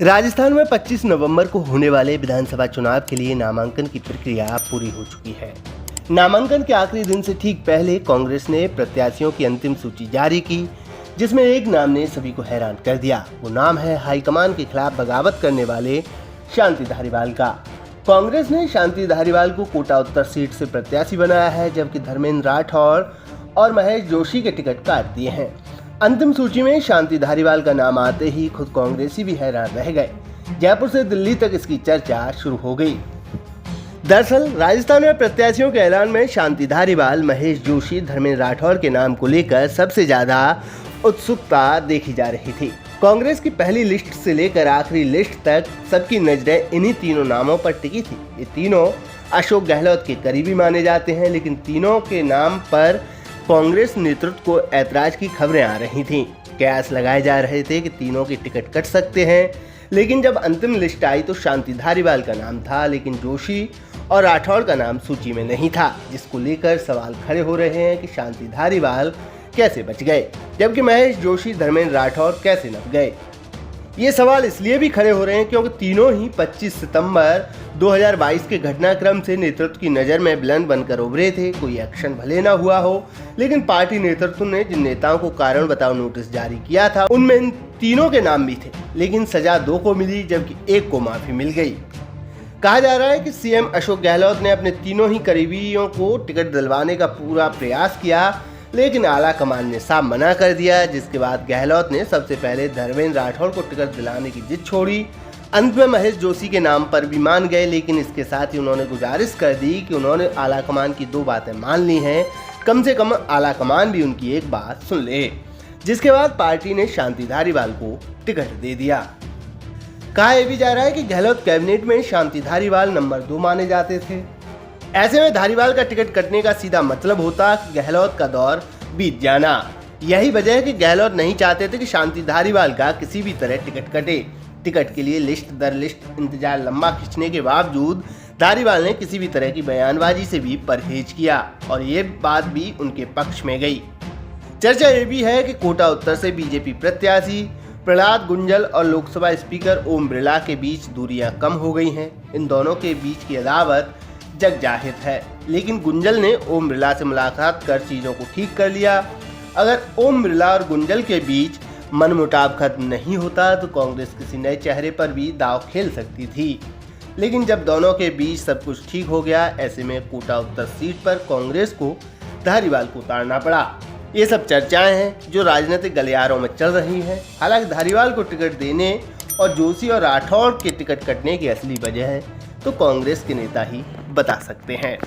राजस्थान में 25 नवंबर को होने वाले विधानसभा चुनाव के लिए नामांकन की प्रक्रिया पूरी हो चुकी है। नामांकन के आखिरी दिन से ठीक पहले कांग्रेस ने प्रत्याशियों की अंतिम सूची जारी की, जिसमें एक नाम ने सभी को हैरान कर दिया। वो नाम है हाईकमान के खिलाफ बगावत करने वाले शांति धारीवाल का। कांग्रेस ने शांति धारीवाल को कोटा उत्तर सीट से प्रत्याशी बनाया है, जबकि धर्मेंद्र राठौर और महेश जोशी के टिकट काट दिए हैं। अंतिम सूची में शांति धारीवाल का नाम आते ही खुद कांग्रेसी भी हैरान रह गए। जयपुर से दिल्ली तक इसकी चर्चा शुरू हो गई। दरअसल राजस्थान में प्रत्याशियों के ऐलान में शांति धारीवाल, महेश जोशी, धर्मेंद्र राठौर के नाम को लेकर सबसे ज्यादा उत्सुकता देखी जा रही थी। कांग्रेस की पहली लिस्ट से लेकर आखिरी लिस्ट तक सबकी नजरें इन्हीं तीनों नामों पर टिकी थी। ये तीनों अशोक गहलोत के करीबी माने जाते हैं, लेकिन तीनों के नाम पर कांग्रेस नेतृत्व को ऐतराज की खबरें आ रही थीं। कयास लगाए जा रहे थे कि तीनों के टिकट कट सकते हैं, लेकिन जब अंतिम लिस्ट आई तो शांति धारीवाल का नाम था, लेकिन जोशी और राठौर का नाम सूची में नहीं था, जिसको लेकर सवाल खड़े हो रहे हैं कि शांति धारीवाल कैसे बच गए, जबकि महेश जोशी, धर्मेंद्र राठौर कैसे नप गए। ये सवाल इसलिए भी खड़े हो रहे हैं क्योंकि तीनों ही 25 सितंबर 2022 के घटनाक्रम से नेतृत्व की नज़र में विलन बनकर उभरे थे। कोई एक्शन भले ना हुआ हो, लेकिन पार्टी नेतृत्व ने जिन नेताओं को कारण बताओ नोटिस जारी किया था, उनमें इन तीनों के नाम भी थे, लेकिन सजा 2 को मिली, जबकि 1 को माफी मिल गई। कहा जा रहा है कि सीएम अशोक गहलोत ने अपने तीनों ही करीबियों को टिकट दिलवाने का पूरा प्रयास किया, लेकिन आला कमान ने साफ मना कर दिया, जिसके बाद गहलोत ने सबसे पहले धर्मेंद्र राठौर को टिकट दिलाने की जिद छोड़ी। अंत में महेश जोशी के नाम पर भी मान गए, लेकिन इसके साथ ही उन्होंने गुजारिश कर दी कि उन्होंने आला कमान की 2 बातें मान ली हैं, कम से कम आला कमान भी उनकी एक बात सुन ले। जिसके बाद पार्टी ने शांति धारीवाल को टिकट दे दिया। कहा यह भी जा रहा है कि गहलोत कैबिनेट में शांति धारीवाल नंबर 2 माने जाते थे। ऐसे में धारीवाल का टिकट कटने का सीधा मतलब होता कि गहलोत का दौर बीत जाना। यही वजह है कि गहलोत नहीं चाहते थे कि शांति धारीवाल का किसी भी तरह टिकट कटे। टिकट के लिए लिस्ट दर लिस्ट इंतजार लंबा खींचने के बावजूद धारीवाल ने किसी भी तरह की बयानबाजी से भी परहेज किया, और ये बात भी उनके पक्ष में गई। चर्चा ये भी है कि कोटा उत्तर से बीजेपी प्रत्याशी प्रहलाद गुंजल और लोकसभा स्पीकर ओम बिरला के बीच दूरियां कम हो गई हैं। इन दोनों के बीच की अदावत जग जाहिर है, लेकिन गुंजल ने ओम बिरला से मुलाकात कर चीज़ों को ठीक कर लिया। अगर ओम बिरला और गुंजल के बीच मनमुटाव खत्म नहीं होता तो कांग्रेस किसी नए चेहरे पर भी दांव खेल सकती थी, लेकिन जब दोनों के बीच सब कुछ ठीक हो गया, ऐसे में कोटा उत्तर सीट पर कांग्रेस को धारीवाल को उतारना पड़ा। ये सब चर्चाएं हैं जो राजनीतिक गलियारों में चल रही हैं। हालांकि धारीवाल को टिकट देने और जोशी और राठौर के टिकट कटने की असली वजह है तो कांग्रेस के नेता ही बता सकते हैं।